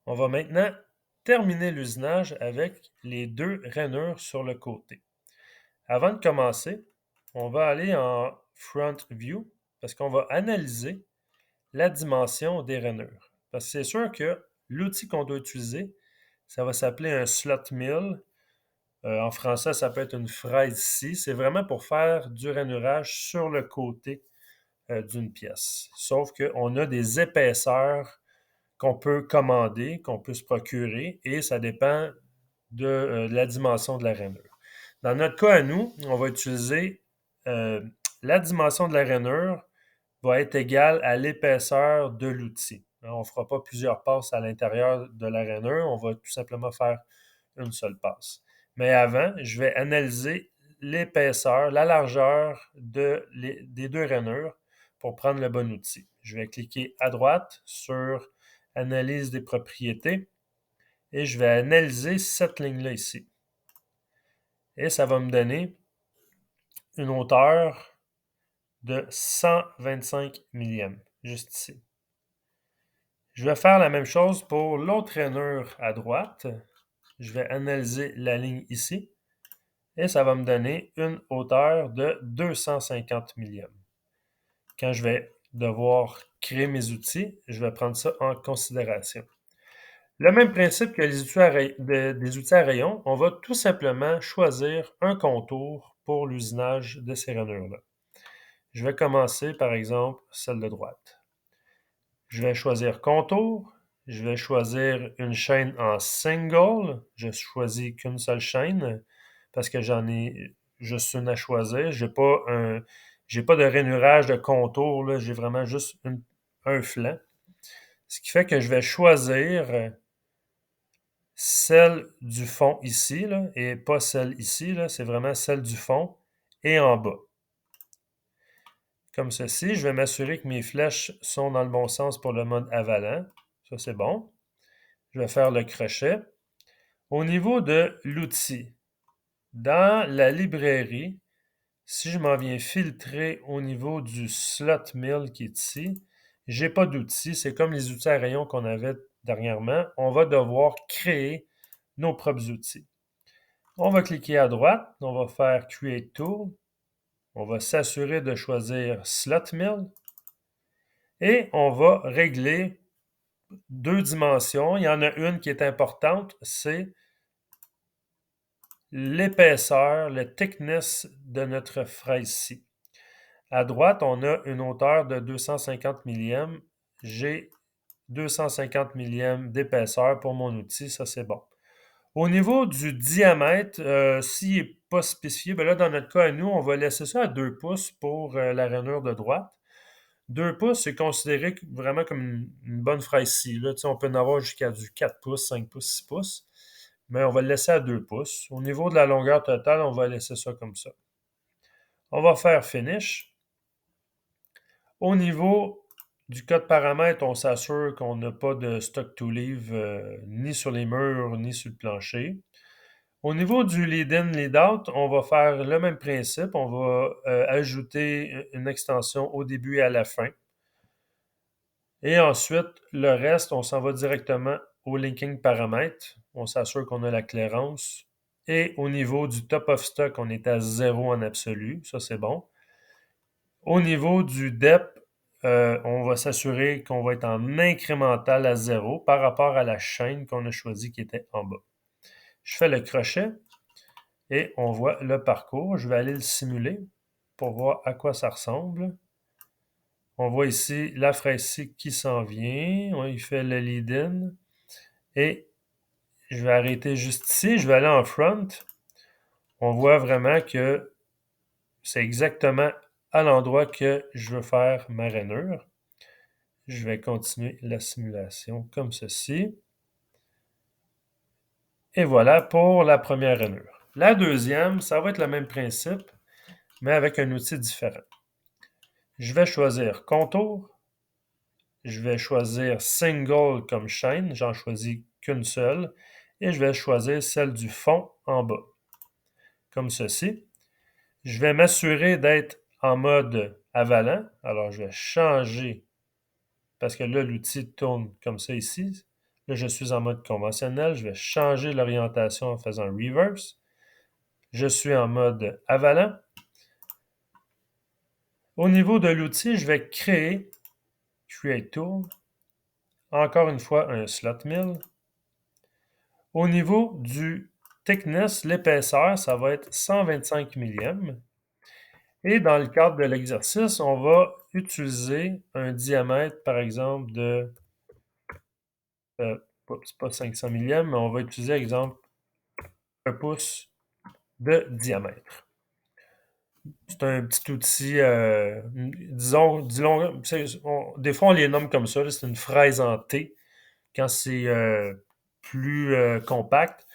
On va maintenant terminer l'usinage avec les deux rainures sur le côté. Avant de commencer, on va aller en Front View parce qu'on va analyser la dimension des rainures. Parce que c'est sûr que l'outil qu'on doit utiliser, ça va s'appeler un slot mill. En français, ça peut être une fraise scie. C'est vraiment pour faire du rainurage sur le côté d'une pièce. Sauf qu'on a des épaisseurs qu'on peut commander, qu'on peut se procurer, et ça dépend de la dimension de la rainure. Dans notre cas à nous, on va utiliser la dimension de la rainure va être égale à l'épaisseur de l'outil. On ne fera pas plusieurs passes à l'intérieur de la rainure, on va tout simplement faire une seule passe. Mais avant, je vais analyser l'épaisseur, la largeur des deux rainures pour prendre le bon outil. Je vais cliquer à droite sur Analyse des propriétés et je vais analyser cette ligne-là ici. Et ça va me donner une hauteur de 125 millièmes, juste ici. Je vais faire la même chose pour l'autre rainure à droite. Je vais analyser la ligne ici et ça va me donner une hauteur de 250 millièmes. Quand je vais devoir créer mes outils, je vais prendre ça en considération. Le même principe que des outils à rayon, on va tout simplement choisir un contour pour l'usinage de ces rainures-là. Je vais commencer par exemple celle de droite. Je vais choisir contour. Je vais choisir une chaîne en single. Je choisis qu'une seule chaîne parce que j'en ai juste une à choisir. J'ai pas de rainurage de contour, là. J'ai vraiment juste un flanc. Ce qui fait que je vais choisir celle du fond ici, là, et pas celle ici. Là. C'est vraiment celle du fond et en bas. Comme ceci, je vais m'assurer que mes flèches sont dans le bon sens pour le mode avalant. Ça, c'est bon. Je vais faire le crochet. Au niveau de l'outil, dans la librairie, si je m'en viens filtrer au niveau du slot mill qui est ici, j'ai pas d'outils. C'est comme les outils à rayon qu'on avait dernièrement. On va devoir créer nos propres outils. On va cliquer à droite. On va faire Create Tool. On va s'assurer de choisir Slot Mill. Et on va régler deux dimensions. Il y en a une qui est importante, c'est l'épaisseur, le thickness de notre fraise-ci. À droite, on a une hauteur de 250 millièmes. J'ai 250 millièmes d'épaisseur pour mon outil, ça c'est bon. Au niveau du diamètre, s'il n'est pas spécifié, ben là, dans notre cas à nous, on va laisser ça à 2 pouces pour la rainure de droite. 2 pouces, c'est considéré vraiment comme une bonne fraise scie. Là. On peut en avoir jusqu'à du 4 pouces, 5 pouces, 6 pouces. Mais on va le laisser à 2 pouces. Au niveau de la longueur totale, on va laisser ça comme ça. On va faire Finish. Au niveau du code paramètres, on s'assure qu'on n'a pas de stock to leave ni sur les murs ni sur le plancher. Au niveau du lead-in, lead-out, on va faire le même principe. On va ajouter une extension au début et à la fin. Et ensuite, le reste, on s'en va directement au linking paramètres. On s'assure qu'on a la clairance. Et au niveau du top of stock, on est à 0 en absolu. Ça, c'est bon. Au niveau du depth, on va s'assurer qu'on va être en incrémental à 0 par rapport à la chaîne qu'on a choisie qui était en bas. Je fais le crochet et on voit le parcours. Je vais aller le simuler pour voir à quoi ça ressemble. On voit ici la fraise qui s'en vient. Il fait le lead-in. Et je vais arrêter juste ici. Je vais aller en front. On voit vraiment que c'est exactement à l'endroit que je veux faire ma rainure. Je vais continuer la simulation comme ceci. Et voilà pour la première rainure. La deuxième, ça va être le même principe, mais avec un outil différent. Je vais choisir contour. Je vais choisir single comme chaîne. J'en choisis qu'une seule. Et je vais choisir celle du fond en bas. Comme ceci. Je vais m'assurer d'être en mode avalant. Alors, je vais changer parce que là, l'outil tourne comme ça ici. Là, je suis en mode conventionnel. Je vais changer l'orientation en faisant reverse. Je suis en mode avalant. Au niveau de l'outil, je vais créer Create Tool. Encore une fois, un slot mill. Au niveau du thickness, l'épaisseur, ça va être 125 millièmes. Et dans le cadre de l'exercice, on va utiliser un diamètre, par exemple, de, c'est pas 500 millièmes, mais on va utiliser, exemple, 1 pouce de diamètre. C'est un petit outil, disons, des fois on les nomme comme ça, c'est une fraise en T quand c'est plus compact.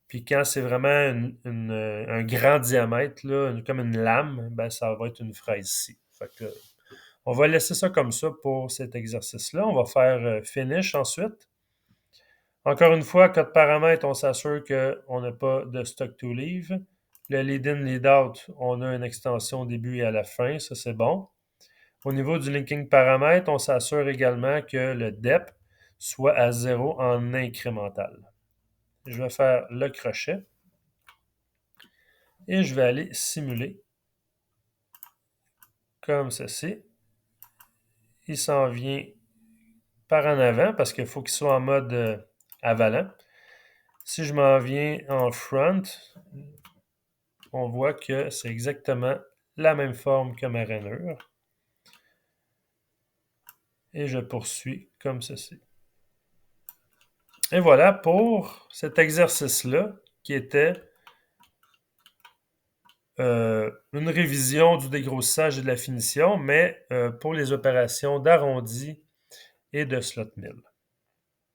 Puis quand c'est vraiment un grand diamètre, là, comme une lame, ben, ça va être une fraise ci. Fait que, on va laisser ça comme ça pour cet exercice-là. On va faire Finish ensuite. Encore une fois, code paramètre, on s'assure qu'on n'a pas de stock to leave. Le lead in, lead out, on a une extension au début et à la fin, ça c'est bon. Au niveau du linking paramètre, on s'assure également que le depth soit à 0 en incrémental. Je vais faire le crochet et je vais aller simuler comme ceci. Il s'en vient par en avant parce qu'il faut qu'il soit en mode avalant. Si je m'en viens en front, on voit que c'est exactement la même forme que ma rainure. Et je poursuis comme ceci. Et voilà pour cet exercice-là qui était une révision du dégrossissage et de la finition, mais pour les opérations d'arrondi et de slot mill.